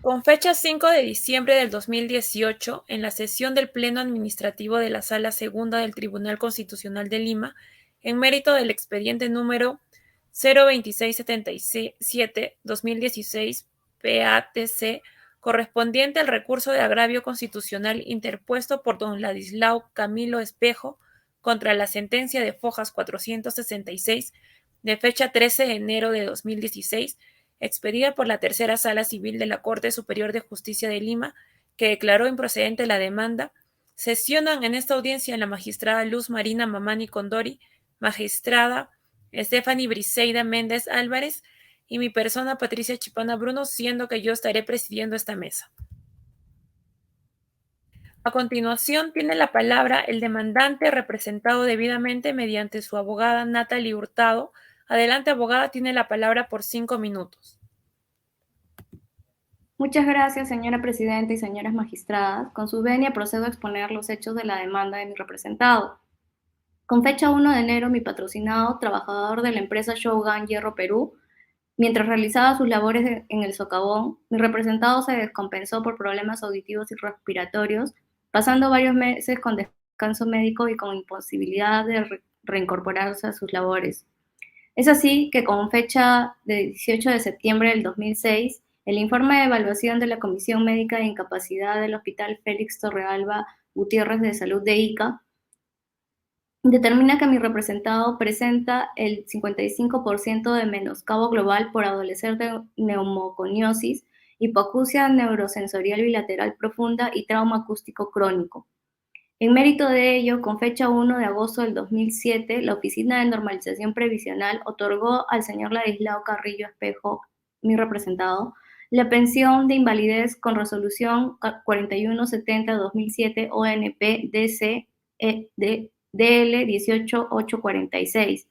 Con fecha 5 de diciembre del 2018, en la sesión del Pleno Administrativo de la Sala Segunda del Tribunal Constitucional de Lima, en mérito del expediente número 02677-2016 PATC, correspondiente al recurso de agravio constitucional interpuesto por don Ladislao Camilo Espejo contra la sentencia de Fojas 466 de fecha 13 de enero de 2016, expedida por la Tercera Sala Civil de la Corte Superior de Justicia de Lima, que declaró improcedente la demanda, sesionan en esta audiencia la magistrada Luz Marina Mamani Condori, magistrada Stephanie Briseida Méndez Álvarez y mi persona Patricia Chipana Bruno, siendo que yo estaré presidiendo esta mesa. A continuación, tiene la palabra el demandante representado debidamente mediante su abogada Natalie Hurtado. Adelante, abogada, tiene la palabra por 5 minutos. Muchas gracias, señora presidenta y señoras magistradas. Con su venia procedo a exponer los hechos de la demanda de mi representado. Con fecha 1 de enero, mi patrocinado, trabajador de la empresa Shogun Hierro Perú, mientras realizaba sus labores en el socavón, mi representado se descompensó por problemas auditivos y respiratorios, pasando varios meses con descanso médico y con imposibilidad de reincorporarse a sus labores. Es así que con fecha de 18 de septiembre del 2006, el informe de evaluación de la Comisión Médica de Incapacidad del Hospital Félix Torrealba Gutiérrez de Salud de Ica determina que mi representado presenta el 55% de menoscabo global por adolecer de neumoconiosis, hipoacusia neurosensorial bilateral profunda y trauma acústico crónico. En mérito de ello, con fecha 1 de agosto del 2007, la Oficina de Normalización Previsional otorgó al señor Ladislao Carrillo Espejo, mi representado, la pensión de invalidez con resolución 4170-2007 ONP DC DL 18846,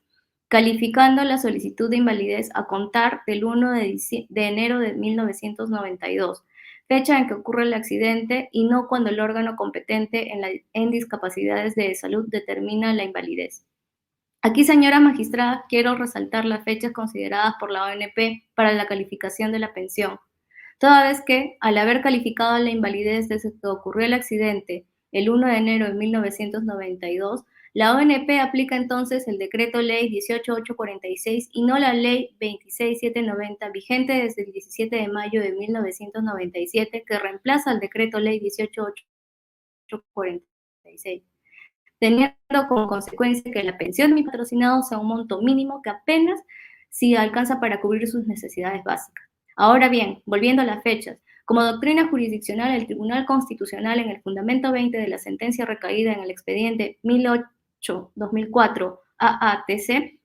calificando la solicitud de invalidez a contar del 1 de enero de 1992, fecha en que ocurre el accidente y no cuando el órgano competente en discapacidades de salud determina la invalidez. Aquí, señora magistrada, quiero resaltar las fechas consideradas por la ONP para la calificación de la pensión, toda vez que, al haber calificado la invalidez desde que ocurrió el accidente el 1 de enero de 1992, la ONP aplica entonces el decreto ley 18846 y no la ley 26790 vigente desde el 17 de mayo de 1997 que reemplaza al decreto ley 18846, teniendo como consecuencia que la pensión de mi patrocinado sea un monto mínimo que apenas si alcanza para cubrir sus necesidades básicas. Ahora bien, volviendo a las fechas, como doctrina jurisdiccional, el Tribunal Constitucional en el fundamento 20 de la sentencia recaída en el expediente 1008-2004 AATC,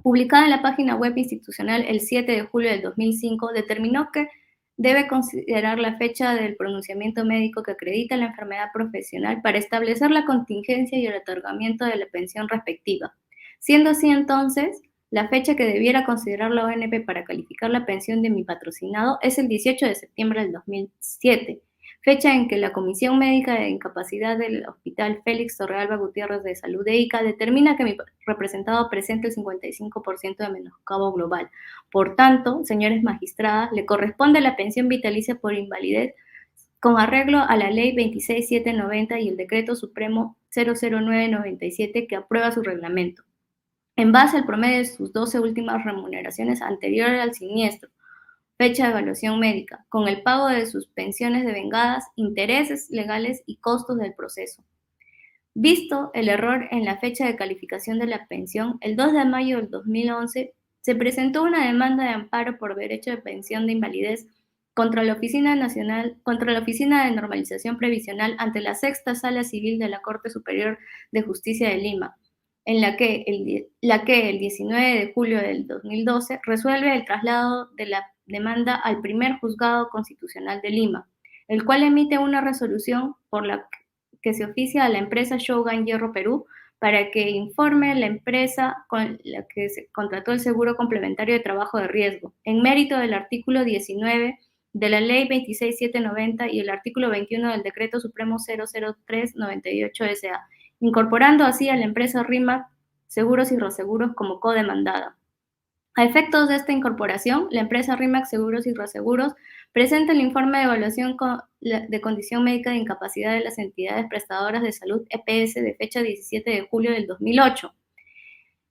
publicada en la página web institucional el 7 de julio del 2005, determinó que debe considerar la fecha del pronunciamiento médico que acredita la enfermedad profesional para establecer la contingencia y el otorgamiento de la pensión respectiva. Siendo así entonces, la fecha que debiera considerar la ONP para calificar la pensión de mi patrocinado es el 18 de septiembre del 2007, fecha en que la Comisión Médica de Incapacidad del Hospital Félix Torrealba Gutiérrez de Salud de Ica determina que mi representado presenta el 55% de menoscabo global. Por tanto, señores magistradas, le corresponde la pensión vitalicia por invalidez con arreglo a la Ley 26790 y el Decreto Supremo 00997 que aprueba su reglamento, en base al promedio de sus 12 últimas remuneraciones anteriores al siniestro, fecha de evaluación médica, con el pago de sus pensiones devengadas, intereses legales y costos del proceso. Visto el error en la fecha de calificación de la pensión, el 2 de mayo del 2011 se presentó una demanda de amparo por derecho de pensión de invalidez contra la Oficina de Normalización Previsional ante la Sexta Sala Civil de la Corte Superior de Justicia de Lima, en la que el 19 de julio del 2012 resuelve el traslado de la demanda al primer juzgado constitucional de Lima, el cual emite una resolución por la que se oficia a la empresa Shogun Hierro Perú para que informe la empresa con la que se contrató el seguro complementario de trabajo de riesgo, en mérito del artículo 19 de la Ley 26790 y el artículo 21 del Decreto Supremo 00398 SA, incorporando así a la empresa RIMAC Seguros y Reaseguros como codemandada. A efectos de esta incorporación, la empresa RIMAX Seguros y Reaseguros presenta el informe de evaluación de condición médica de incapacidad de las entidades prestadoras de salud EPS de fecha 17 de julio del 2008,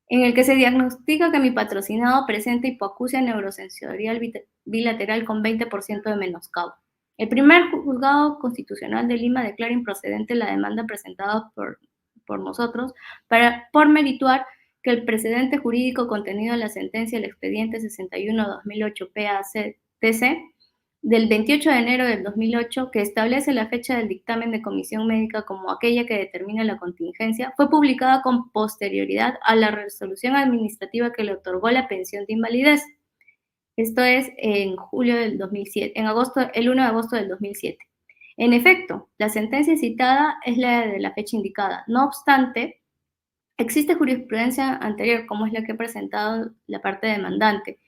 en el que se diagnostica que mi patrocinado presenta hipoacusia neurosensorial bilateral con 20% de menoscabo. El primer juzgado constitucional de Lima declara improcedente la demanda presentada por nosotros por merituar que el precedente jurídico contenido en la sentencia del expediente 61-2008 PAC-TC del 28 de enero del 2008, que establece la fecha del dictamen de comisión médica como aquella que determina la contingencia, fue publicada con posterioridad a la resolución administrativa que le otorgó la pensión de invalidez. Esto es en julio del 2007, el 1 de agosto del 2007. En efecto, la sentencia citada es la de la fecha indicada. No obstante, existe jurisprudencia anterior, como es la que ha presentado la parte demandante,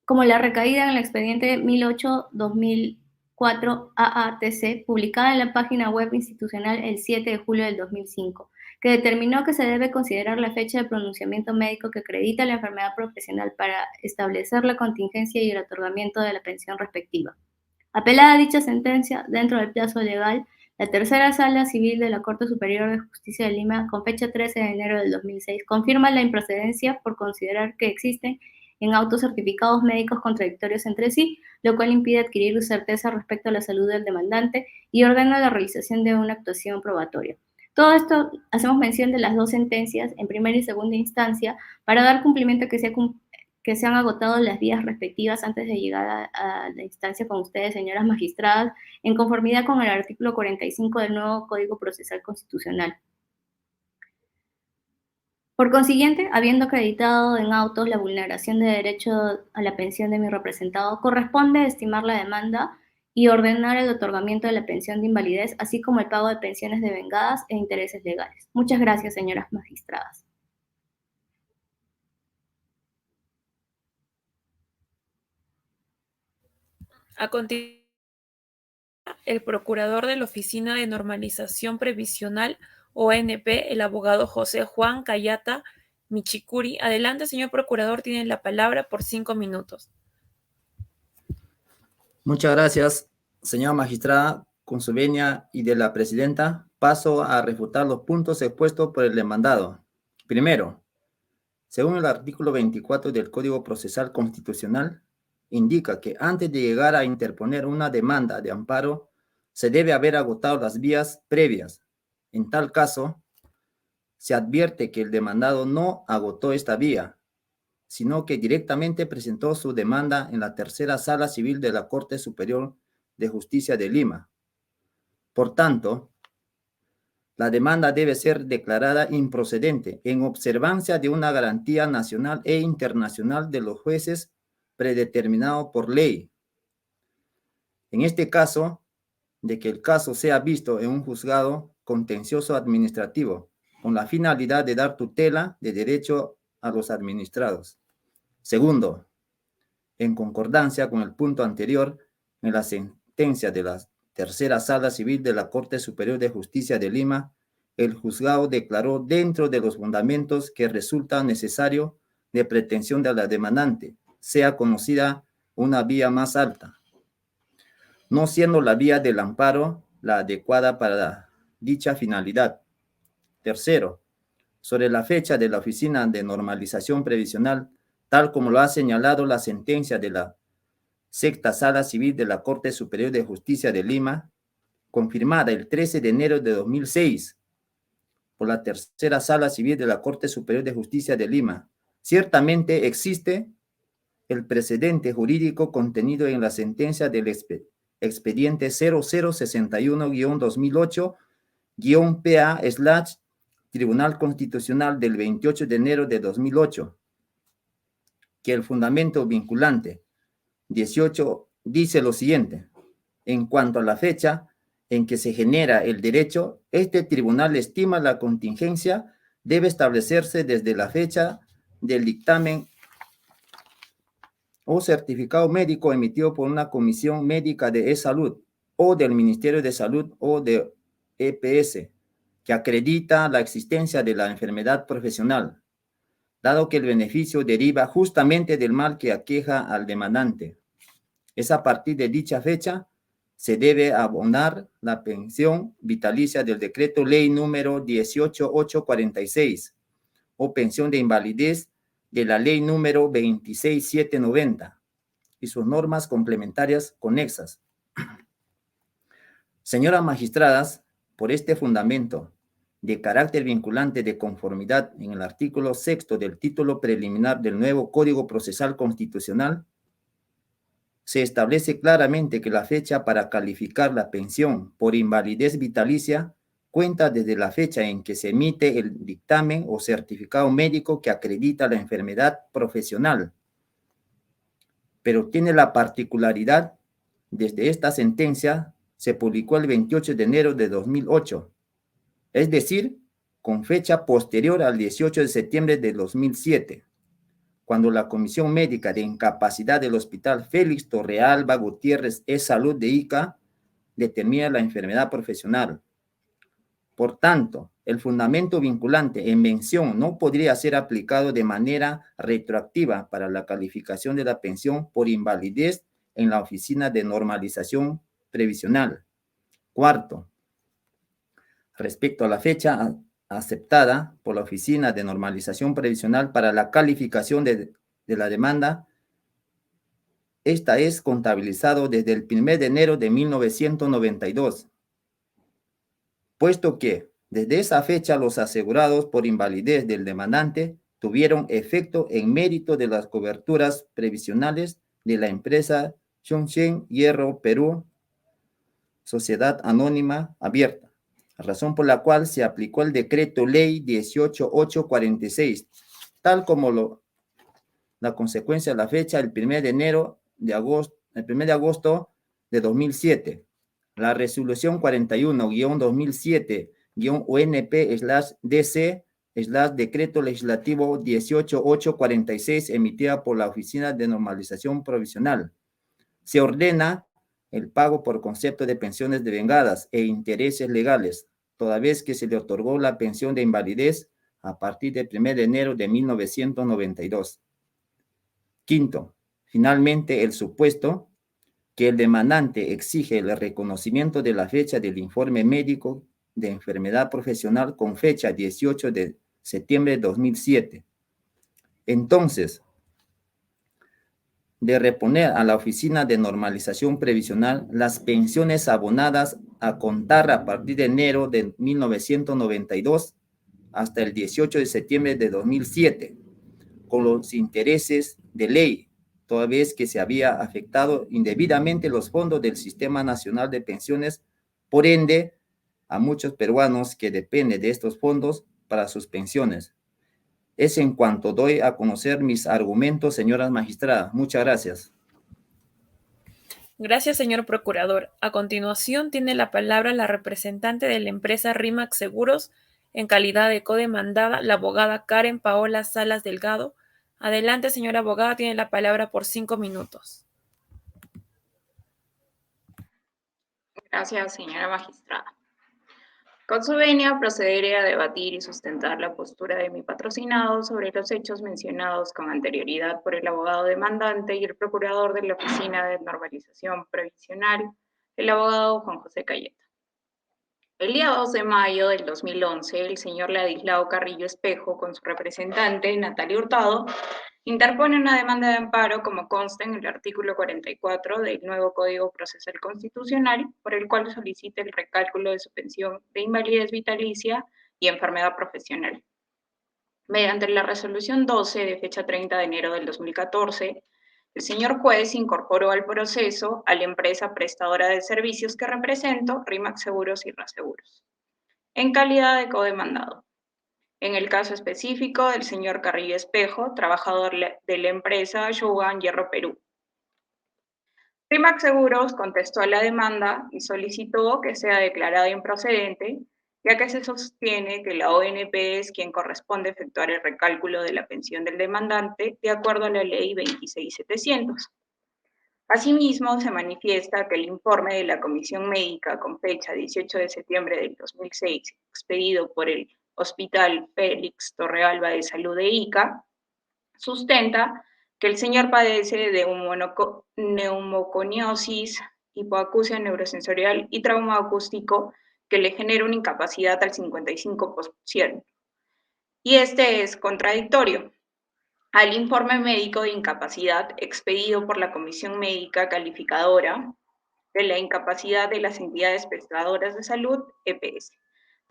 como la recaída en el expediente 1008-2004 AATC, publicada en la página web institucional el 7 de julio del 2005, que determinó que se debe considerar la fecha de pronunciamiento médico que acredita la enfermedad profesional para establecer la contingencia y el otorgamiento de la pensión respectiva. Apelada a dicha sentencia, dentro del plazo legal, la Tercera Sala Civil de la Corte Superior de Justicia de Lima, con fecha 13 de enero del 2006, confirma la improcedencia por considerar que existen en autos certificados médicos contradictorios entre sí, lo cual impide adquirir certeza respecto a la salud del demandante y ordena la realización de una actuación probatoria. Todo esto hacemos mención de las dos sentencias en primera y segunda instancia para dar cumplimiento a que se han agotado las vías respectivas antes de llegar a la instancia con ustedes, señoras magistradas, en conformidad con el artículo 45 del nuevo Código Procesal Constitucional. Por consiguiente, habiendo acreditado en autos la vulneración de derecho a la pensión de mi representado, corresponde estimar la demanda y ordenar el otorgamiento de la pensión de invalidez, así como el pago de pensiones devengadas e intereses legales. Muchas gracias, señoras magistradas. A continuación, el procurador de la Oficina de Normalización Previsional, ONP, el abogado José Juan Cayata Michicuri. Adelante, señor procurador, tiene la palabra por 5 minutos. Muchas gracias, señora magistrada. Con su venia y de la presidenta, paso a refutar los puntos expuestos por el demandado. Primero, según el artículo 24 del Código Procesal Constitucional, indica que antes de llegar a interponer una demanda de amparo, se debe haber agotado las vías previas. En tal caso, se advierte que el demandado no agotó esta vía, sino que directamente presentó su demanda en la Tercera Sala Civil de la Corte Superior de Justicia de Lima. Por tanto, la demanda debe ser declarada improcedente en observancia de una garantía nacional e internacional de los jueces predeterminado por ley. En este caso, de que el caso sea visto en un juzgado contencioso administrativo, con la finalidad de dar tutela de derecho a los administrados. Segundo, en concordancia con el punto anterior, en la sentencia de la Tercera Sala Civil de la Corte Superior de Justicia de Lima, el juzgado declaró dentro de los fundamentos que resulta necesario de pretensión de la demandante, sea conocida una vía más alta, no siendo la vía del amparo la adecuada para dicha finalidad. Tercero, sobre la fecha de la Oficina de Normalización Previsional, tal como lo ha señalado la sentencia de la Sexta Sala Civil de la Corte Superior de Justicia de Lima, confirmada el 13 de enero de 2006 por la Tercera Sala Civil de la Corte Superior de Justicia de Lima, ciertamente existe el precedente jurídico contenido en la sentencia del expediente 0061-2008-PA/Tribunal Constitucional del 28 de enero de 2008, que el fundamento vinculante 18 dice lo siguiente: en cuanto a la fecha en que se genera el derecho, este tribunal estima la contingencia debe establecerse desde la fecha del dictamen o certificado médico emitido por una comisión médica de e-salud o del Ministerio de Salud o de EPS, que acredita la existencia de la enfermedad profesional. dado que el beneficio deriva justamente del mal que aqueja al demandante. Es a partir de dicha fecha se debe abonar la pensión vitalicia del decreto ley número 18846 o pensión de invalidez de la ley número 26790 y sus normas complementarias conexas. Señoras magistradas, por este fundamento de carácter vinculante de conformidad en el artículo 6 del título preliminar del nuevo Código Procesal Constitucional, se establece claramente que la fecha para calificar la pensión por invalidez vitalicia cuenta desde la fecha en que se emite el dictamen o certificado médico que acredita la enfermedad profesional. Pero tiene la particularidad, desde esta sentencia se publicó el 28 de enero de 2008, es decir, con fecha posterior al 18 de septiembre de 2007. Cuando la Comisión Médica de Incapacidad del Hospital Félix Torrealba Gutiérrez E-Salud de Ica determina la enfermedad profesional. Por tanto, el fundamento vinculante en mención no podría ser aplicado de manera retroactiva para la calificación de la pensión por invalidez en la Oficina de Normalización Previsional. Cuarto, respecto a la fecha aceptada por la Oficina de Normalización Previsional para la calificación de la demanda, esta es contabilizado desde el 1 de enero de 1992, puesto que desde esa fecha los asegurados por invalidez del demandante tuvieron efecto en mérito de las coberturas previsionales de la empresa Chongqing Hierro Perú, Sociedad Anónima Abierta, razón por la cual se aplicó el decreto ley 18846, tal como la consecuencia de la fecha el 1 de enero de agosto, el 1 de agosto de 2007. La resolución 41-2007-UNP/DC/decreto legislativo 18846 emitida por la Oficina de Normalización Provisional. Se ordena el pago por concepto de pensiones devengadas e intereses legales, toda vez que se le otorgó la pensión de invalidez a partir del 1 de enero de 1992. Quinto, finalmente, el supuesto que el demandante exige el reconocimiento de la fecha del informe médico de enfermedad profesional con fecha 18 de septiembre de 2007. Entonces, de reponer a la Oficina de Normalización Previsional las pensiones abonadas a contar a partir de enero de 1992 hasta el 18 de septiembre de 2007, con los intereses de ley, toda vez que se había afectado indebidamente los fondos del Sistema Nacional de Pensiones, por ende, a muchos peruanos que dependen de estos fondos para sus pensiones. Es en cuanto doy a conocer mis argumentos, señoras magistradas. Muchas gracias. Gracias, señor procurador. A continuación, tiene la palabra la representante de la empresa RIMAX Seguros, en calidad de codemandada, la abogada Karen Paola Salas Delgado. Adelante, señora abogada, tiene la palabra por 5 minutos. Gracias, señora magistrada. Con su venia, procederé a debatir y sustentar la postura de mi patrocinado sobre los hechos mencionados con anterioridad por el abogado demandante y el procurador de la Oficina de Normalización Previsional, el abogado Juan José Cayeta. El día 2 de mayo del 2011, el señor Ladislao Carrillo Espejo, con su representante, Natalia Hurtado, interpone una demanda de amparo, como consta en el artículo 44 del nuevo Código Procesal Constitucional, por el cual solicita el recálculo de su pensión de invalidez vitalicia y enfermedad profesional. Mediante la resolución 12 de fecha 30 de enero del 2014, el señor juez incorporó al proceso a la empresa prestadora de servicios que represento, RIMAX Seguros y Reaseguros, en calidad de codemandado. En el caso específico del señor Carrillo Espejo, trabajador de la empresa Shogun Hierro Perú. RIMAX Seguros contestó a la demanda y solicitó que sea declarada improcedente, ya que se sostiene que la ONP es quien corresponde efectuar el recálculo de la pensión del demandante de acuerdo a la ley 26700. Asimismo, se manifiesta que el informe de la Comisión Médica con fecha 18 de septiembre del 2006, expedido por el Hospital Félix Torrealba de Salud de Ica, sustenta que el señor padece de neumoconiosis, hipoacusia neurosensorial y trauma acústico que le genera una incapacidad al 55%. Y este es contradictorio al informe médico de incapacidad expedido por la Comisión Médica Calificadora de la Incapacidad de las Entidades Prestadoras de Salud, EPS,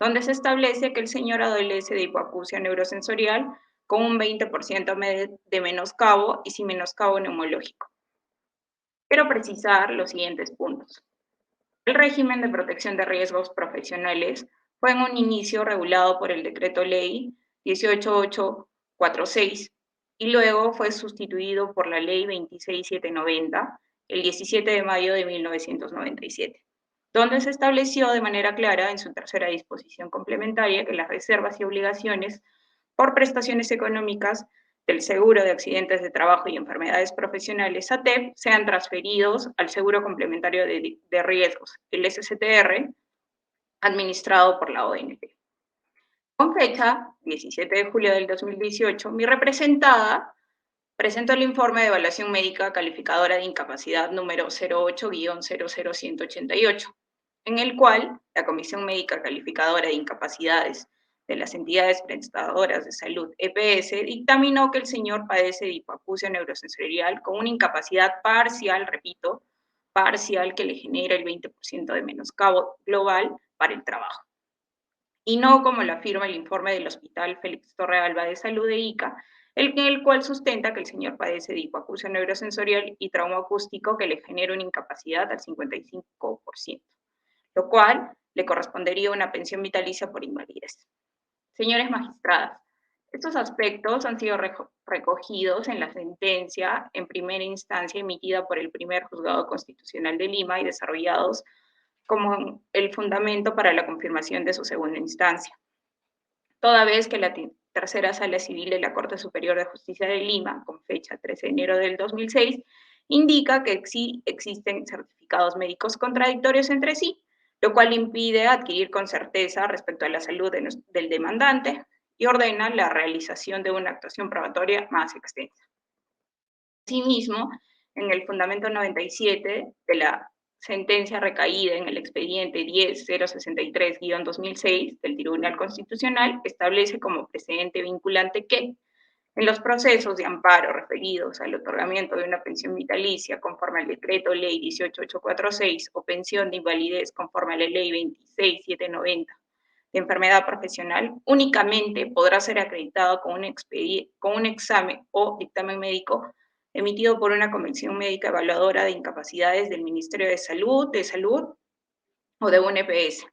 donde se establece que el señor adolece de hipoacusia neurosensorial con un 20% de menoscabo y sin menoscabo neumológico. Quiero precisar los siguientes puntos. El régimen de protección de riesgos profesionales fue en un inicio regulado por el Decreto Ley 18846 y luego fue sustituido por la Ley 26790 el 17 de mayo de 1997, donde se estableció de manera clara en su tercera disposición complementaria que las reservas y obligaciones por prestaciones económicas del Seguro de Accidentes de Trabajo y Enfermedades Profesionales, SATEP, sean transferidos al Seguro Complementario de Riesgos, el SSTR, administrado por la ONP. Con fecha 17 de julio del 2018, mi representada presentó el informe de evaluación médica calificadora de incapacidad número 08-00188, en el cual la Comisión Médica Calificadora de Incapacidades de las Entidades Prestadoras de Salud, EPS, dictaminó que el señor padece de hipoacusia neurosensorial con una incapacidad parcial, repito, parcial, que le genera el 20% de menoscabo global para el trabajo. Y no como lo afirma el informe del Hospital Félix Torrealba de Salud de Ica, el cual sustenta que el señor padece de hipoacusia neurosensorial y trauma acústico que le genera una incapacidad al 55%, lo cual le correspondería una pensión vitalicia por invalidez. Señores magistradas, estos aspectos han sido recogidos en la sentencia en primera instancia emitida por el primer juzgado constitucional de Lima y desarrollados como el fundamento para la confirmación de su segunda instancia. Toda vez que la tercera sala civil de la Corte Superior de Justicia de Lima, con fecha 13 de enero del 2006, indica que sí existen certificados médicos contradictorios entre sí, lo cual impide adquirir con certeza respecto a la salud del demandante y ordena la realización de una actuación probatoria más extensa. Asimismo, en el fundamento 97 de la sentencia recaída en el expediente 10.063-2006 del Tribunal Constitucional, establece como precedente vinculante que en los procesos de amparo referidos al otorgamiento de una pensión vitalicia conforme al Decreto Ley 18846 o pensión de invalidez conforme a la Ley 26790 de enfermedad profesional, únicamente podrá ser acreditado con un examen o dictamen médico emitido por una comisión médica evaluadora de incapacidades del Ministerio de Salud o de un EPS,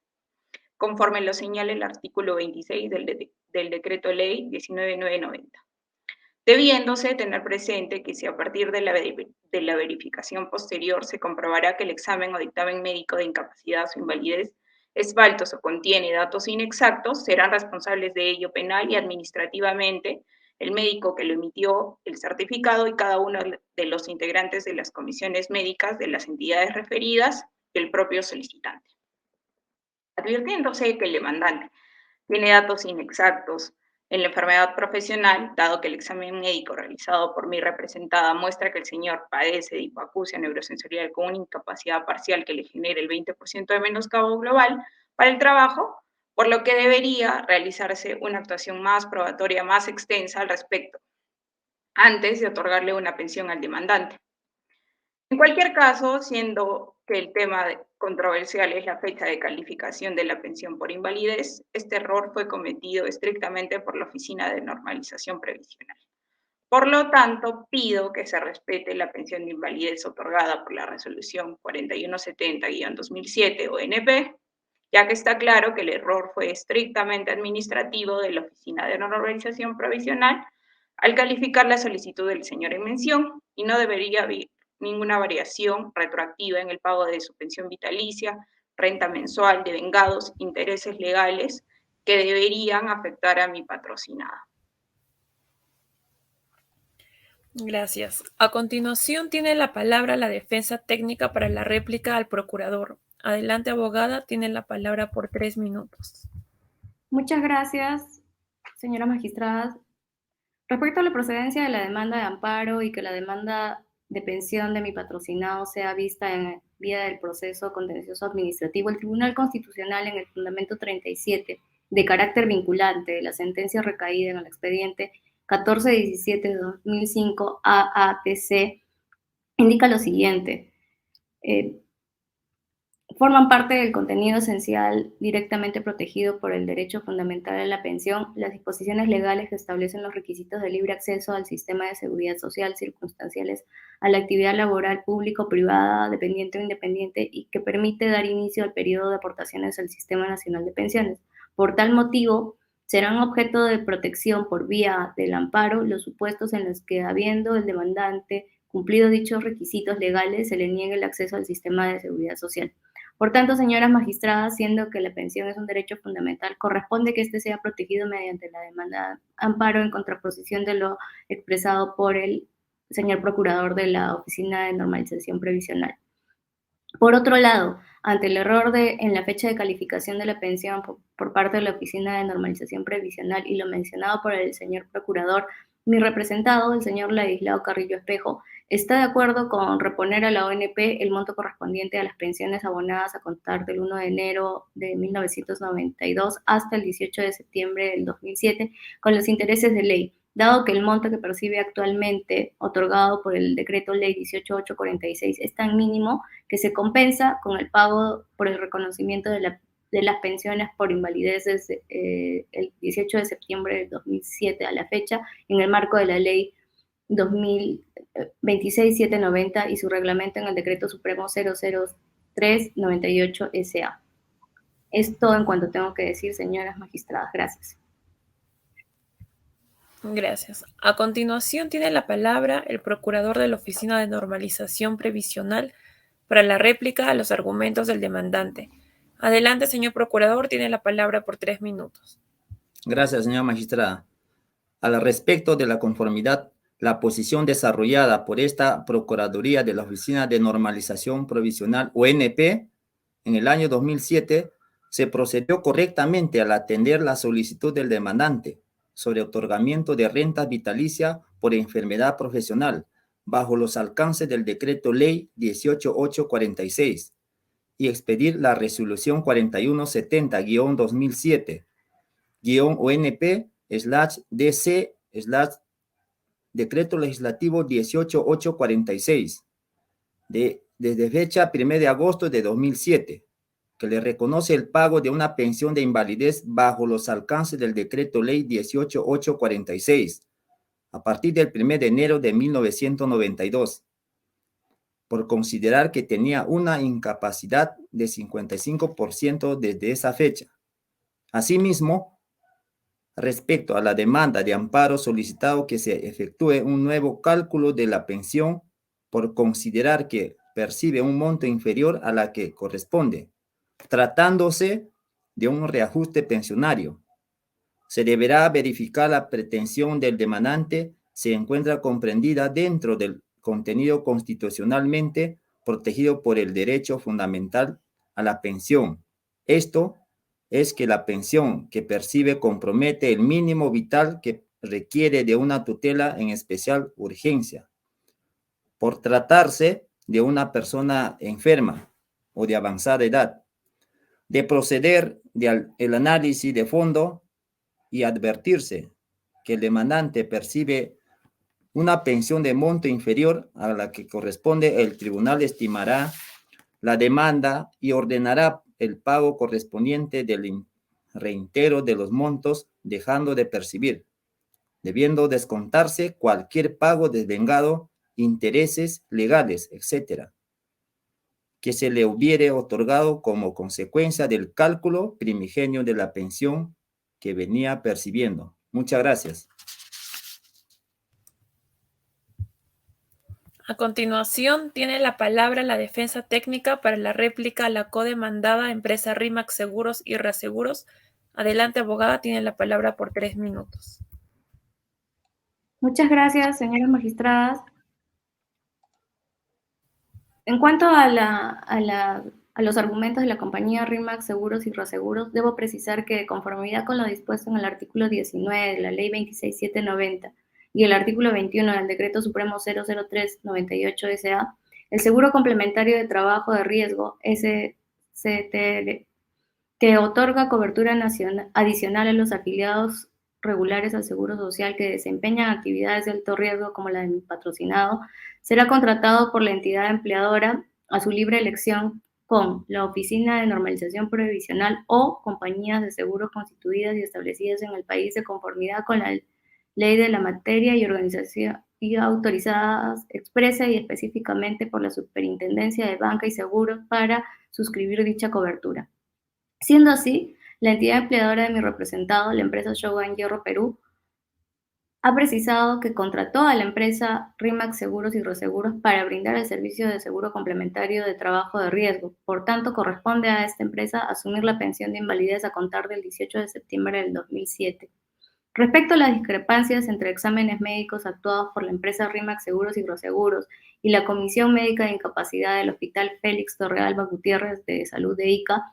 conforme lo señala el artículo 26 del Decreto Ley 19990. Debiéndose tener presente que si a partir de la verificación posterior se comprobará que el examen o dictamen médico de incapacidad o invalidez es falso o contiene datos inexactos, serán responsables de ello penal y administrativamente el médico que lo emitió, el certificado y cada uno de los integrantes de las comisiones médicas de las entidades referidas y el propio solicitante. Advirtiéndose que el demandante tiene datos inexactos en la enfermedad profesional, dado que el examen médico realizado por mi representada muestra que el señor padece de hipoacusia neurosensorial con una incapacidad parcial que le genera el 20% de menoscabo global para el trabajo, por lo que debería realizarse una actuación más probatoria, más extensa al respecto, antes de otorgarle una pensión al demandante. En cualquier caso, siendo que el tema controversial es la fecha de calificación de la pensión por invalidez, este error fue cometido estrictamente por la Oficina de Normalización Previsional. Por lo tanto, pido que se respete la pensión de invalidez otorgada por la resolución 4170-2007 ONP, ya que está claro que el error fue estrictamente administrativo de la Oficina de Normalización Provisional al calificar la solicitud del señor en mención y no debería haber ninguna variación retroactiva en el pago de su pensión vitalicia, renta mensual, devengados, intereses legales que deberían afectar a mi patrocinada. Gracias. A continuación tiene la palabra la defensa técnica para la réplica al procurador. Adelante, abogada, tiene la palabra por 3 minutos. Muchas gracias, señora magistrada. Respecto a la procedencia de la demanda de amparo y que la demanda de pensión de mi patrocinado sea vista en vía del proceso contencioso administrativo, el Tribunal Constitucional en el fundamento 37 de carácter vinculante de la sentencia recaída en el expediente 1417-2005 AATC indica lo siguiente. Forman parte del contenido esencial directamente protegido por el derecho fundamental a la pensión las disposiciones legales que establecen los requisitos de libre acceso al sistema de seguridad social circunstanciales a la actividad laboral público-privada, dependiente o independiente, y que permite dar inicio al periodo de aportaciones al Sistema Nacional de Pensiones. Por tal motivo, serán objeto de protección por vía del amparo los supuestos en los que, habiendo el demandante cumplido dichos requisitos legales, se le niegue el acceso al sistema de seguridad social. Por tanto, señoras magistradas, siendo que la pensión es un derecho fundamental, corresponde que éste sea protegido mediante la demanda de amparo en contraposición de lo expresado por el señor procurador de la Oficina de Normalización Previsional. Por otro lado, ante el error en la fecha de calificación de la pensión por parte de la Oficina de Normalización Previsional y lo mencionado por el señor procurador, mi representado, el señor Ladislao Carrillo Espejo, está de acuerdo con reponer a la ONP el monto correspondiente a las pensiones abonadas a contar del 1 de enero de 1992 hasta el 18 de septiembre del 2007 con los intereses de ley, dado que el monto que percibe actualmente otorgado por el decreto ley 18846 es tan mínimo que se compensa con el pago por el reconocimiento de las pensiones por invalidez desde el 18 de septiembre del 2007 a la fecha en el marco de la ley 2026-790 y su reglamento en el decreto supremo 00398 SA. Es todo en cuanto tengo que decir, señoras magistradas. Gracias. Gracias. A continuación tiene la palabra el procurador de la Oficina de Normalización Previsional para la réplica a los argumentos del demandante. Adelante, señor procurador, tiene la palabra por 3 minutos. Gracias, señora magistrada. Al respecto de la conformidad, la posición desarrollada por esta Procuraduría de la Oficina de Normalización Provisional, ONP, en el año 2007, se procedió correctamente al atender la solicitud del demandante sobre otorgamiento de renta vitalicia por enfermedad profesional bajo los alcances del decreto ley 18846 y expedir la resolución 4170-2007-ONP/DC/decreto legislativo 18846 desde fecha 1 de agosto de 2007, que le reconoce el pago de una pensión de invalidez bajo los alcances del decreto ley 18846 a partir del 1 de enero de 1992, por considerar que tenía una incapacidad de 55% desde esa fecha. Asimismo, respecto a la demanda de amparo solicitado que se efectúe un nuevo cálculo de la pensión por considerar que percibe un monto inferior a la que corresponde, tratándose de un reajuste pensionario. Se deberá verificar la pretensión del demandante se encuentra comprendida dentro del contenido constitucionalmente protegido por el derecho fundamental a la pensión. Esto es que la pensión que percibe compromete el mínimo vital que requiere de una tutela en especial urgencia, por tratarse de una persona enferma o de avanzada edad, de proceder el análisis de fondo y advertirse que el demandante percibe una pensión de monto inferior a la que corresponde, el tribunal estimará la demanda y ordenará el pago correspondiente del reintegro de los montos dejando de percibir, debiendo descontarse cualquier pago desvengado, intereses legales, etc., que se le hubiere otorgado como consecuencia del cálculo primigenio de la pensión que venía percibiendo. Muchas gracias. A continuación, tiene la palabra la defensa técnica para la réplica a la codemandada empresa RIMAX Seguros y Reaseguros. Adelante, abogada, tiene la palabra por 3 minutos. Muchas gracias, señoras magistradas. En cuanto a los argumentos de la compañía RIMAX Seguros y Reaseguros, debo precisar que, de conformidad con lo dispuesto en el artículo 19 de la Ley 26790 y el artículo 21 del Decreto Supremo 003/98 SA, el Seguro Complementario de Trabajo de Riesgo, SCTR, que otorga cobertura adicional a los afiliados regulares al Seguro Social que desempeñan actividades de alto riesgo como la de mi patrocinado, será contratado por la entidad empleadora a su libre elección con la Oficina de Normalización Previsional o compañías de seguros constituidas y establecidas en el país de conformidad con la ley de la materia y organización y autorizadas expresa y específicamente por la Superintendencia de Banca y Seguros para suscribir dicha cobertura. Siendo así, la entidad empleadora de mi representado, la empresa Shogun Hierro Perú, ha precisado que contrató a la empresa RIMAX Seguros y Reseguros para brindar el servicio de seguro complementario de trabajo de riesgo. Por tanto, corresponde a esta empresa asumir la pensión de invalidez a contar del 18 de septiembre del 2007. Respecto a las discrepancias entre exámenes médicos actuados por la empresa RIMAX Seguros y Reseguros y la Comisión Médica de Incapacidad del Hospital Félix Torrealba Gutiérrez de Salud de Ica,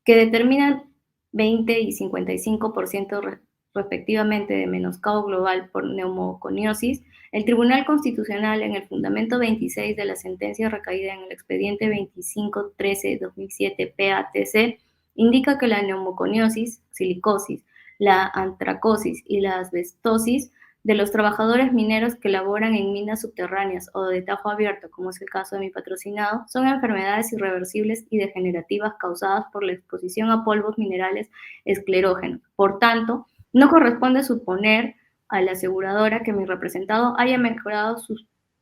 que determinan 20 y 55% respectivamente de menoscabo global por neumoconiosis, el Tribunal Constitucional en el fundamento 26 de la sentencia recaída en el expediente 2513-2007 PATC indica que la neumoconiosis, silicosis, la antracosis y la asbestosis de los trabajadores mineros que laboran en minas subterráneas o de tajo abierto, como es el caso de mi patrocinado, son enfermedades irreversibles y degenerativas causadas por la exposición a polvos minerales esclerógenos. Por tanto, no corresponde suponer a la aseguradora que mi representado haya mejorado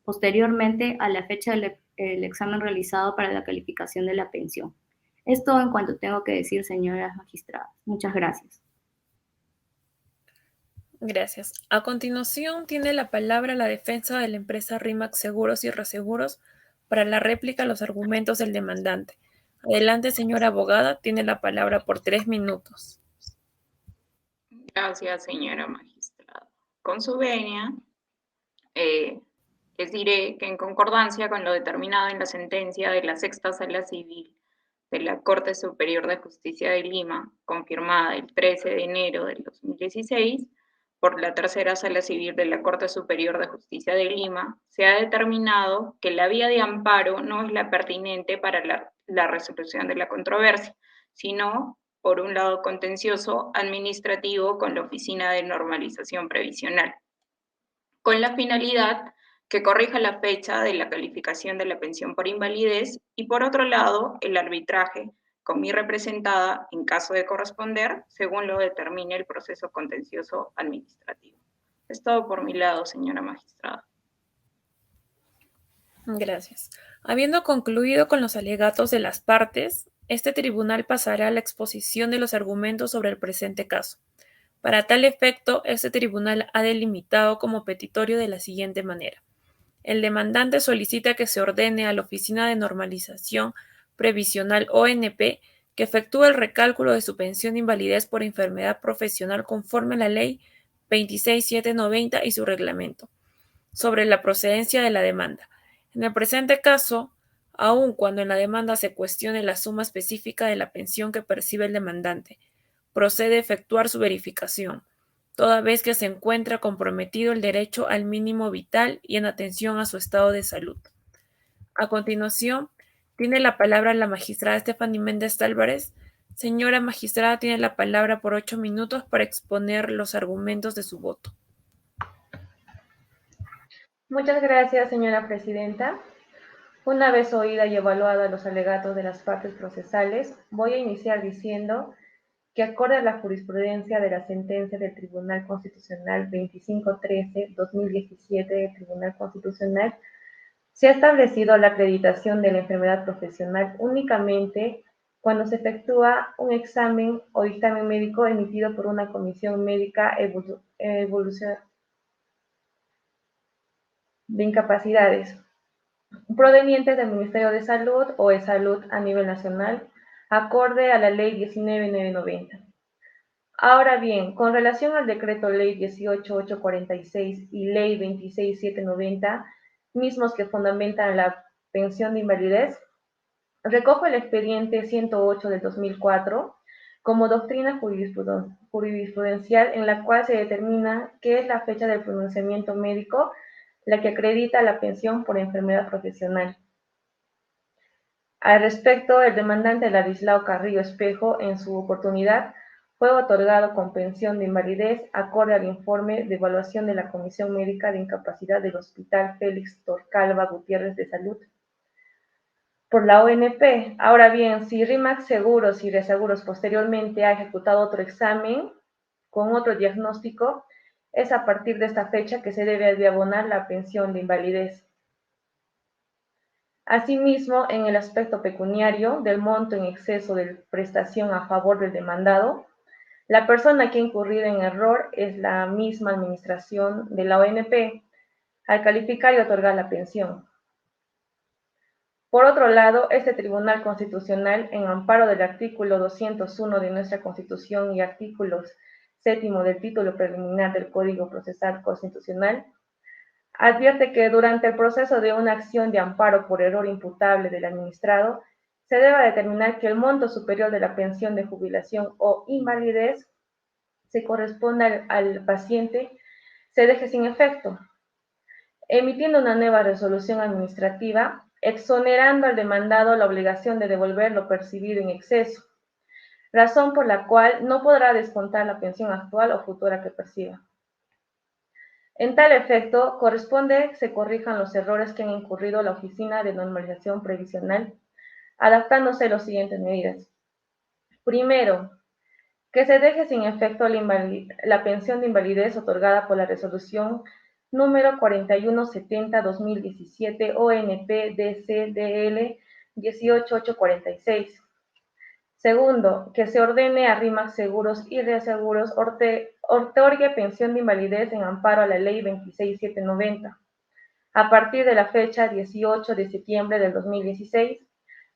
posteriormente a la fecha del examen realizado para la calificación de la pensión. Es todo en cuanto tengo que decir, señoras magistradas. Muchas gracias. Gracias. A continuación, tiene la palabra la defensa de la empresa RIMAX Seguros y Reseguros para la réplica a los argumentos del demandante. Adelante, señora abogada, tiene la palabra por 3 minutos. Gracias, señora magistrada. Con su venia, les diré que en concordancia con lo determinado en la sentencia de la Sexta Sala Civil de la Corte Superior de Justicia de Lima, confirmada el 13 de enero del 2016, por la Tercera Sala Civil de la Corte Superior de Justicia de Lima, se ha determinado que la vía de amparo no es la pertinente para la resolución de la controversia, sino por un lado contencioso administrativo con la Oficina de Normalización Previsional, con la finalidad que corrija la fecha de la calificación de la pensión por invalidez y por otro lado el arbitraje con mi representada en caso de corresponder según lo determine el proceso contencioso administrativo. Es todo por mi lado, señora magistrada. Gracias. Habiendo concluido con los alegatos de las partes, este tribunal pasará a la exposición de los argumentos sobre el presente caso. Para tal efecto, este tribunal ha delimitado como petitorio de la siguiente manera. El demandante solicita que se ordene a la Oficina de Normalización Previsional ONP que efectúe el recálculo de su pensión de invalidez por enfermedad profesional conforme a la Ley 26790 y su reglamento, sobre la procedencia de la demanda. En el presente caso, aun cuando en la demanda se cuestione la suma específica de la pensión que percibe el demandante, procede a efectuar su verificación, toda vez que se encuentra comprometido el derecho al mínimo vital y en atención a su estado de salud. A continuación, tiene la palabra la magistrada Stephanie Méndez Álvarez. Señora magistrada, tiene la palabra por 8 minutos para exponer los argumentos de su voto. Muchas gracias, señora presidenta. Una vez oída y evaluada los alegatos de las partes procesales, voy a iniciar diciendo que acorde a la jurisprudencia de la sentencia del Tribunal Constitucional 2513-2017 del Tribunal Constitucional, se ha establecido la acreditación de la enfermedad profesional únicamente cuando se efectúa un examen o dictamen médico emitido por una comisión médica evolución de incapacidades provenientes del Ministerio de Salud o de Salud a nivel nacional, acorde a la Ley 19990. Ahora bien, con relación al Decreto Ley 18846 y Ley 26790, mismos que fundamentan la pensión de invalidez, recojo el expediente 108 del 2004, como doctrina jurisprudencial en la cual se determina qué es la fecha del pronunciamiento médico la que acredita la pensión por enfermedad profesional. Al respecto, el demandante Ladislao Carrillo Espejo, en su oportunidad, fue otorgado con pensión de invalidez acorde al informe de evaluación de la Comisión Médica de Incapacidad del Hospital Félix Torcalva Gutiérrez de Salud por la ONP. Ahora bien, si RIMAX Seguros y Reaseguros posteriormente ha ejecutado otro examen con otro diagnóstico, es a partir de esta fecha que se debe de abonar la pensión de invalidez. Asimismo, en el aspecto pecuniario del monto en exceso de prestación a favor del demandado, la persona que ha incurrido en error es la misma administración de la ONP al calificar y otorgar la pensión. Por otro lado, este Tribunal Constitucional, en amparo del artículo 201 de nuestra Constitución y artículos 7 del título preliminar del Código Procesal Constitucional, advierte que durante el proceso de una acción de amparo por error imputable del administrado, se debe determinar que el monto superior de la pensión de jubilación o invalidez se corresponda al paciente, se deje sin efecto, emitiendo una nueva resolución administrativa, exonerando al demandado la obligación de devolver lo percibido en exceso, razón por la cual no podrá descontar la pensión actual o futura que perciba. En tal efecto, corresponde que se corrijan los errores que han incurrido la Oficina de Normalización Previsional, adaptándose a las siguientes medidas. Primero, que se deje sin efecto la pensión de invalidez otorgada por la resolución número 4170-2017 ONP-DC-DL 18846. Segundo, que se ordene a RIMAX Seguros y Reaseguros otorgue pensión de invalidez en amparo a la Ley 26790, a partir de la fecha 18 de septiembre del 2016,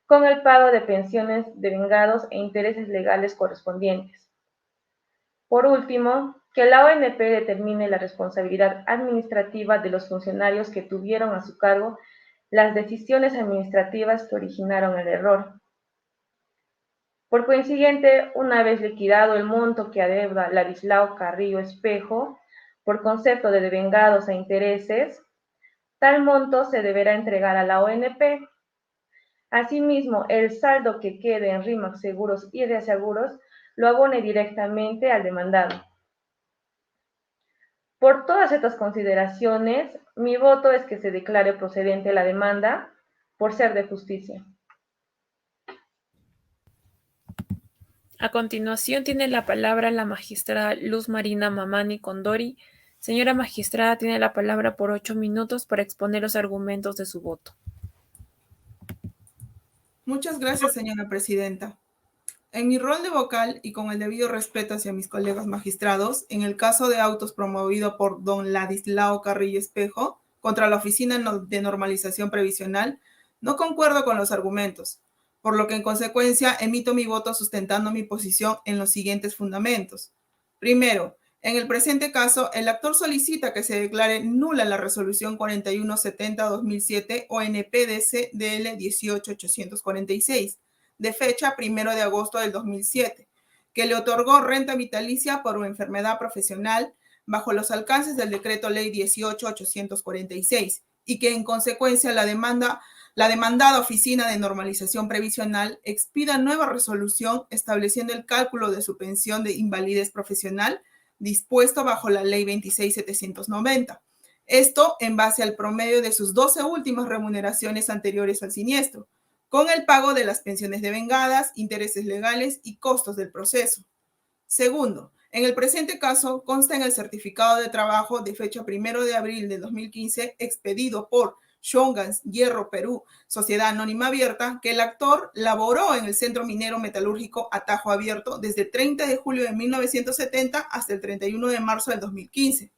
con el pago de pensiones de vengados e intereses legales correspondientes. Por último, que la ONP determine la responsabilidad administrativa de los funcionarios que tuvieron a su cargo las decisiones administrativas que originaron el error. Por consiguiente, una vez liquidado el monto que adeuda Ladislao Carrillo Espejo por concepto de devengados e intereses, tal monto se deberá entregar a la ONP. Asimismo, el saldo que quede en RIMAX Seguros y Reaseguros lo abone directamente al demandado. Por todas estas consideraciones, mi voto es que se declare procedente la demanda por ser de justicia. A continuación tiene la palabra la magistrada Luz Marina Mamani Condori. Señora magistrada, tiene la palabra por 8 minutos para exponer los argumentos de su voto. Muchas gracias, señora presidenta. En mi rol de vocal y con el debido respeto hacia mis colegas magistrados, en el caso de autos promovido por don Ladislao Carrillo Espejo contra la Oficina de Normalización Previsional, no concuerdo con los argumentos, por lo que en consecuencia emito mi voto sustentando mi posición en los siguientes fundamentos. Primero, en el presente caso, el actor solicita que se declare nula la resolución 4170-2007 ONP-DC-DL 18846, de fecha 1 de agosto del 2007, que le otorgó renta vitalicia por una enfermedad profesional bajo los alcances del decreto ley 18846 y que en consecuencia la demandada Oficina de Normalización Previsional expida nueva resolución estableciendo el cálculo de su pensión de invalidez profesional dispuesto bajo la ley 26790. Esto en base al promedio de sus 12 últimas remuneraciones anteriores al siniestro, con el pago de las pensiones devengadas, intereses legales y costos del proceso. Segundo, en el presente caso consta en el certificado de trabajo de fecha 1 de abril de 2015 expedido por Shongans Hierro Perú, Sociedad Anónima Abierta, que el actor laboró en el Centro Minero Metalúrgico Atajo Abierto desde 30 de julio de 1970 hasta el 31 de marzo del 2015.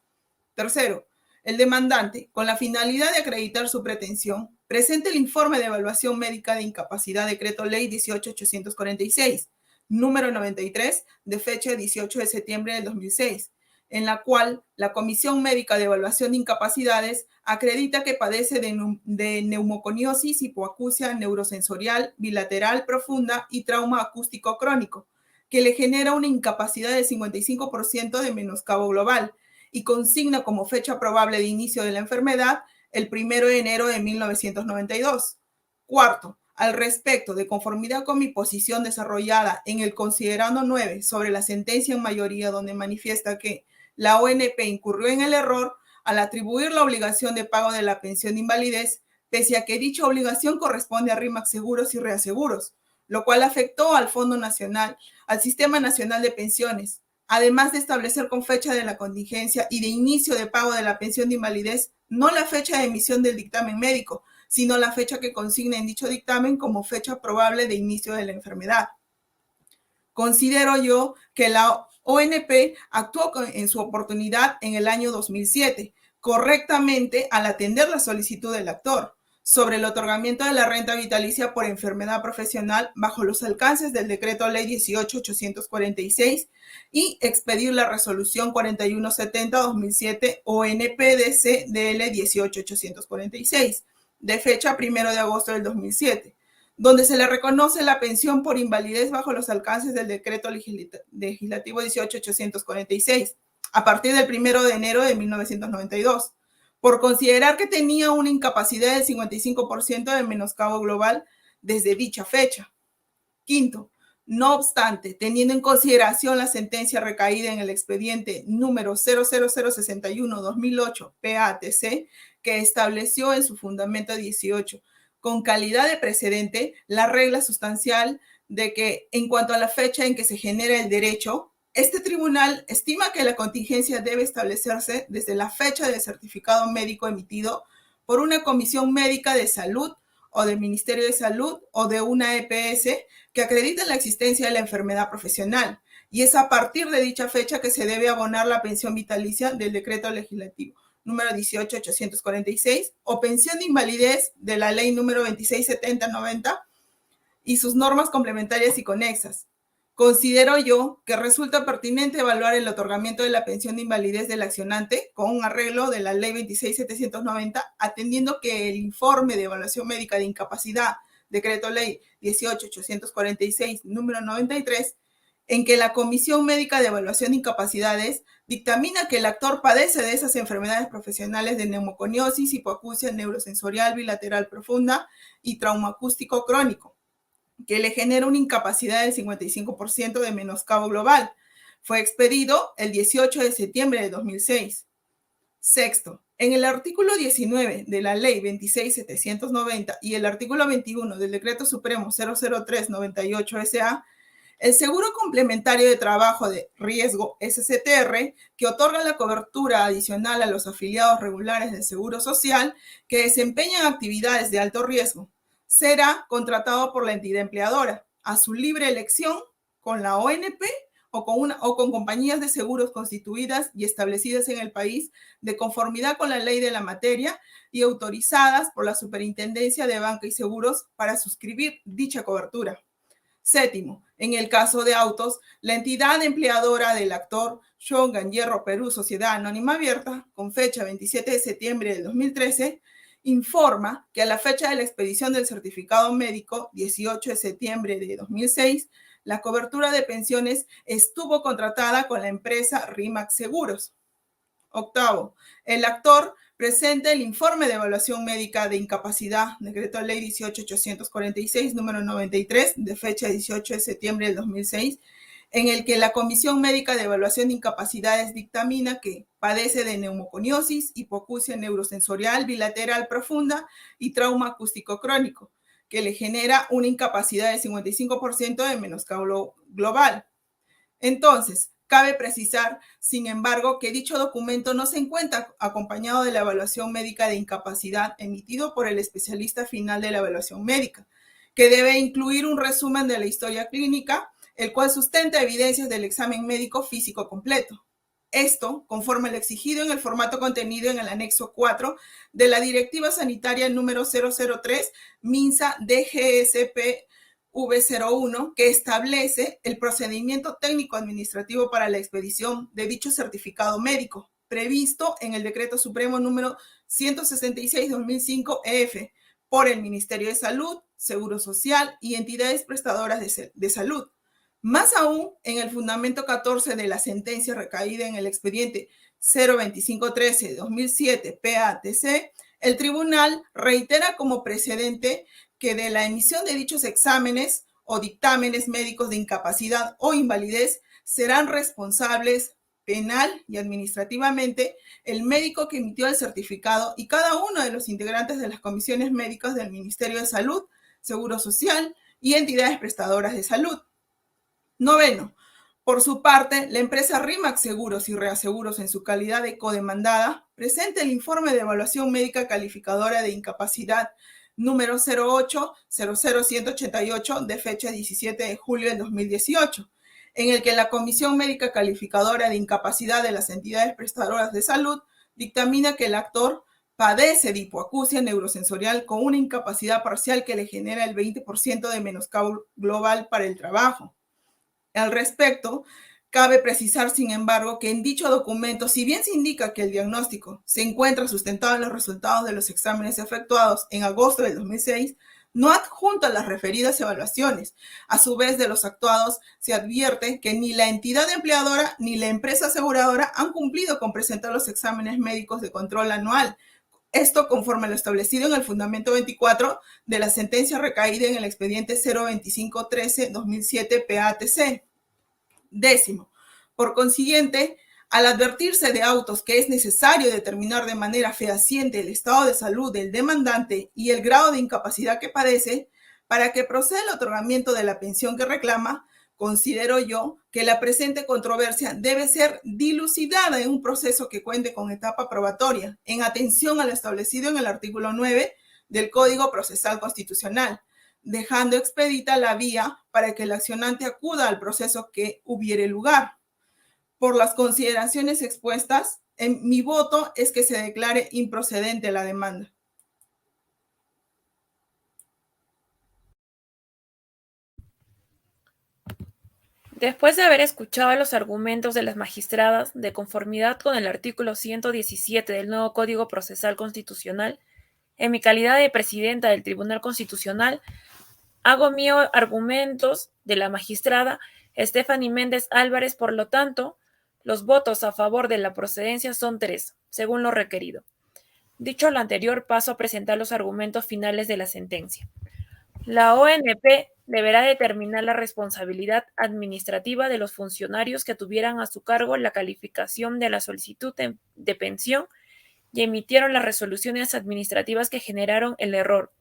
Tercero, el demandante, con la finalidad de acreditar su pretensión, presenta el informe de evaluación médica de incapacidad decreto ley 18846, número 93, de fecha 18 de septiembre del 2006, en la cual la Comisión Médica de Evaluación de Incapacidades acredita que padece de neumoconiosis, hipoacusia neurosensorial bilateral profunda y trauma acústico crónico, que le genera una incapacidad del 55% de menoscabo global y consigna como fecha probable de inicio de la enfermedad el 1 de enero de 1992. Cuarto, al respecto, de conformidad con mi posición desarrollada en el considerando 9 sobre la sentencia en mayoría, donde manifiesta que la ONP incurrió en el error al atribuir la obligación de pago de la pensión de invalidez, pese a que dicha obligación corresponde a RIMAX Seguros y Reaseguros, lo cual afectó al Fondo Nacional, al Sistema Nacional de Pensiones, además de establecer con fecha de la contingencia y de inicio de pago de la pensión de invalidez, no la fecha de emisión del dictamen médico, sino la fecha que consigna en dicho dictamen como fecha probable de inicio de la enfermedad. Considero yo que la ONP actuó en su oportunidad en el año 2007, correctamente al atender la solicitud del actor sobre el otorgamiento de la renta vitalicia por enfermedad profesional bajo los alcances del Decreto Ley 18.846 y expedir la Resolución 4170-2007 ONP-DC-DL 18.846 de fecha 1 de agosto del 2007, donde se le reconoce la pensión por invalidez bajo los alcances del Decreto Legislativo 18.846 a partir del 1 de enero de 1992, por considerar que tenía una incapacidad del 55% de menoscabo global desde dicha fecha. Quinto, no obstante, teniendo en consideración la sentencia recaída en el expediente número 00061-2008 PATC, que estableció en su fundamento 18, con calidad de precedente, la regla sustancial de que en cuanto a la fecha en que se genera el derecho, este tribunal estima que la contingencia debe establecerse desde la fecha del certificado médico emitido por una comisión médica de salud o del Ministerio de Salud o de una EPS que acredite la existencia de la enfermedad profesional. Y es a partir de dicha fecha que se debe abonar la pensión vitalicia del decreto legislativo número 18.846 o pensión de invalidez de la ley número 2670-90 y sus normas complementarias y conexas. Considero yo que resulta pertinente evaluar el otorgamiento de la pensión de invalidez del accionante con un arreglo de la ley 26.790, atendiendo que el informe de evaluación médica de incapacidad, decreto ley 18.846, número 93, en que la Comisión Médica de Evaluación de Incapacidades dictamina que el actor padece de esas enfermedades profesionales de neumoconiosis, hipoacusia neurosensorial bilateral profunda y trauma acústico crónico, que le genera una incapacidad del 55% de menoscabo global. Fue expedido el 18 de septiembre de 2006. Sexto, en el artículo 19 de la Ley 26.790 y el artículo 21 del Decreto Supremo 003-98-SA, el seguro complementario de trabajo de riesgo SCTR, que otorga la cobertura adicional a los afiliados regulares del Seguro Social que desempeñan actividades de alto riesgo, será contratado por la entidad empleadora a su libre elección con la ONP o con compañías de seguros constituidas y establecidas en el país de conformidad con la ley de la materia y autorizadas por la Superintendencia de Banca y Seguros para suscribir dicha cobertura. Séptimo, en el caso de autos, la entidad empleadora del actor Shongan Hierro Perú Sociedad Anónima Abierta, con fecha 27 de septiembre de 2013, informa que a la fecha de la expedición del certificado médico, 18 de septiembre de 2006, la cobertura de pensiones estuvo contratada con la empresa RIMAX Seguros. Octavo, el actor presenta el informe de evaluación médica de incapacidad, decreto ley 18.846, número 93, de fecha 18 de septiembre del 2006, en el que la Comisión Médica de Evaluación de Incapacidades dictamina que padece de neumoconiosis, hipoacusia neurosensorial bilateral profunda y trauma acústico crónico, que le genera una incapacidad del 55% de menoscabo global. Entonces, cabe precisar, sin embargo, que dicho documento no se encuentra acompañado de la evaluación médica de incapacidad emitido por el especialista final de la evaluación médica, que debe incluir un resumen de la historia clínica, el cual sustenta evidencias del examen médico físico completo. Esto, conforme al exigido en el formato contenido en el anexo 4 de la Directiva Sanitaria número 003 MINSA DGSP V01, que establece el procedimiento técnico administrativo para la expedición de dicho certificado médico, previsto en el Decreto Supremo número 166/2005 EF, por el Ministerio de Salud, Seguro Social y entidades prestadoras de salud, Más aún, en el fundamento 14 de la sentencia recaída en el expediente 02513-2007 PATC, el tribunal reitera como precedente que de la emisión de dichos exámenes o dictámenes médicos de incapacidad o invalidez serán responsables penal y administrativamente el médico que emitió el certificado y cada uno de los integrantes de las comisiones médicas del Ministerio de Salud, Seguro Social y entidades prestadoras de salud. Noveno, por su parte, la empresa RIMAX Seguros y Reaseguros, en su calidad de codemandada, presenta el informe de evaluación médica calificadora de incapacidad número 0800188 de fecha 17 de julio del 2018, en el que la Comisión Médica Calificadora de Incapacidad de las entidades prestadoras de salud dictamina que el actor padece de hipoacusia neurosensorial con una incapacidad parcial que le genera el 20% de menoscabo global para el trabajo. Al respecto, cabe precisar, sin embargo, que en dicho documento, si bien se indica que el diagnóstico se encuentra sustentado en los resultados de los exámenes efectuados en agosto del 2006, no adjunta las referidas evaluaciones. A su vez, de los actuados se advierte que ni la entidad empleadora ni la empresa aseguradora han cumplido con presentar los exámenes médicos de control anual. Esto conforme a lo establecido en el fundamento 24 de la sentencia recaída en el expediente 02513-2007 PATC. Décimo, por consiguiente, al advertirse de autos que es necesario determinar de manera fehaciente el estado de salud del demandante y el grado de incapacidad que padece, para que proceda el otorgamiento de la pensión que reclama, considero yo que la presente controversia debe ser dilucidada en un proceso que cuente con etapa probatoria, en atención a lo establecido en el artículo 9 del Código Procesal Constitucional, dejando expedita la vía para que el accionante acuda al proceso que hubiere lugar. Por las consideraciones expuestas, mi voto es que se declare improcedente la demanda. Después de haber escuchado los argumentos de las magistradas de conformidad con el artículo 117 del nuevo Código Procesal Constitucional, en mi calidad de presidenta del Tribunal Constitucional, hago mío argumentos de la magistrada Stephanie Méndez Álvarez. Por lo tanto, los votos a favor de la procedencia son 3, según lo requerido. Dicho lo anterior, paso a presentar los argumentos finales de la sentencia. La ONP deberá determinar la responsabilidad administrativa de los funcionarios que tuvieran a su cargo la calificación de la solicitud de pensión y emitieron las resoluciones administrativas que generaron el error.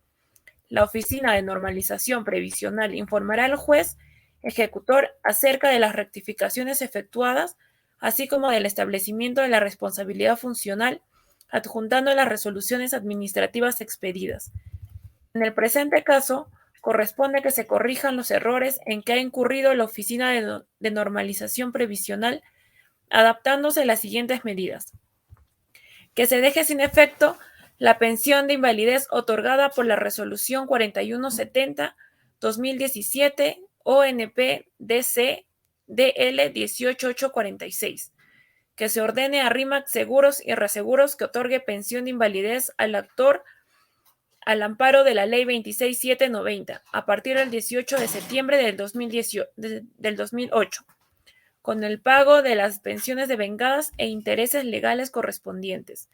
La Oficina de Normalización Previsional informará al juez ejecutor acerca de las rectificaciones efectuadas, así como del establecimiento de la responsabilidad funcional, adjuntando las resoluciones administrativas expedidas. En el presente caso, corresponde que se corrijan los errores en que ha incurrido la Oficina de Normalización Previsional, adaptándose a las siguientes medidas: que se deje sin efecto la pensión de invalidez otorgada por la Resolución 4170-2017 ONP-DC DL 18846, que se ordene a RIMAX Seguros y Reaseguros que otorgue pensión de invalidez al actor al amparo de la Ley 26790 a partir del 18 de septiembre del 2008, con el pago de las pensiones devengadas e intereses legales correspondientes,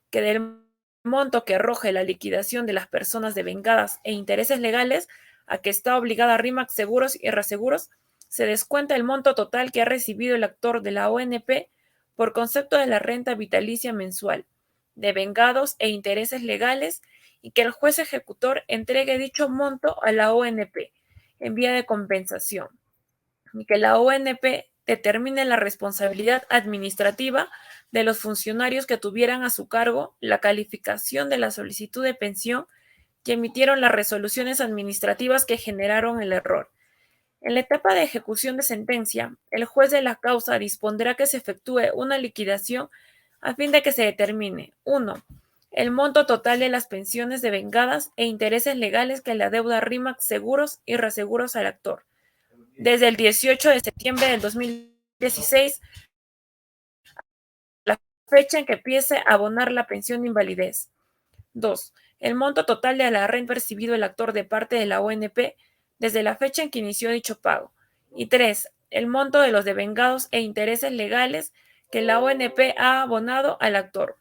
que del monto que arroje la liquidación de las personas devengadas e intereses legales a que está obligada RIMAX Seguros y Reaseguros, se descuenta el monto total que ha recibido el actor de la ONP por concepto de la renta vitalicia mensual, devengados e intereses legales, y que el juez ejecutor entregue dicho monto a la ONP en vía de compensación, y que la ONP determine la responsabilidad administrativa de los funcionarios que tuvieran a su cargo la calificación de la solicitud de pensión y emitieron las resoluciones administrativas que generaron el error. En la etapa de ejecución de sentencia, el juez de la causa dispondrá que se efectúe una liquidación a fin de que se determine: 1. El monto total de las pensiones devengadas e intereses legales que le adeuda RIMAX Seguros y Reaseguros al actor, desde el 18 de septiembre del 2016 la fecha en que empiece a abonar la pensión de invalidez. 2. El monto total de la renta percibido el actor de parte de la ONP desde la fecha en que inició dicho pago. Y 3. El monto de los devengados e intereses legales que la ONP ha abonado al actor.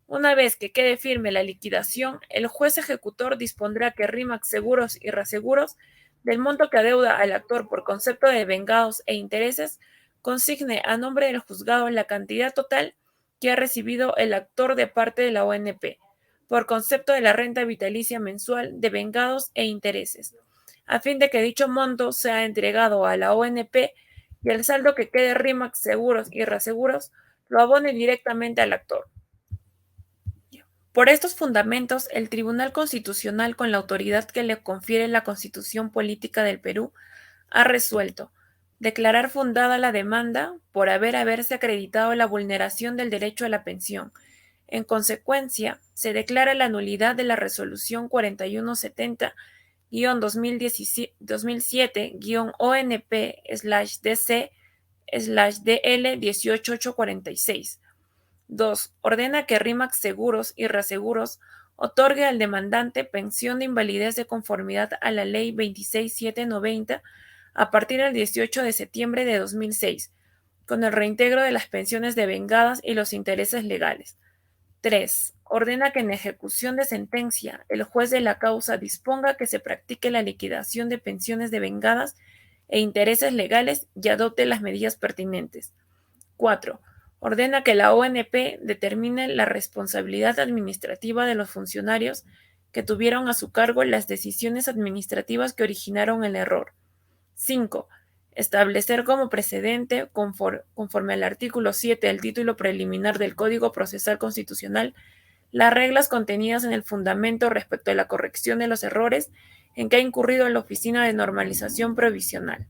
Una vez que quede firme la liquidación, el juez ejecutor dispondrá que RIMAX Seguros y Reaseguros, del monto que adeuda al actor por concepto de devengados e intereses, consigne a nombre del juzgado la cantidad total que ha recibido el actor de parte de la ONP, por concepto de la renta vitalicia mensual de vengados e intereses, a fin de que dicho monto sea entregado a la ONP y el saldo que quede RIMAX Seguros y Reaseguros lo abone directamente al actor. Por estos fundamentos, el Tribunal Constitucional, con la autoridad que le confiere la Constitución Política del Perú, ha resuelto declarar fundada la demanda por haberse acreditado la vulneración del derecho a la pensión. En consecuencia, se declara la nulidad de la resolución 4170-2007-ONP/DC/DL 18846. 2. Ordena que RIMAX Seguros y Reaseguros otorgue al demandante pensión de invalidez de conformidad a la Ley 26790 a partir del 18 de septiembre de 2006, con el reintegro de las pensiones devengadas y los intereses legales. 3. Ordena que en ejecución de sentencia, el juez de la causa disponga que se practique la liquidación de pensiones devengadas e intereses legales y adopte las medidas pertinentes. 4. Ordena que la ONP determine la responsabilidad administrativa de los funcionarios que tuvieron a su cargo las decisiones administrativas que originaron el error. 5. Establecer como precedente, conforme al artículo 7 del título preliminar del Código Procesal Constitucional, las reglas contenidas en el fundamento respecto a la corrección de los errores en que ha incurrido la Oficina de Normalización Provisional.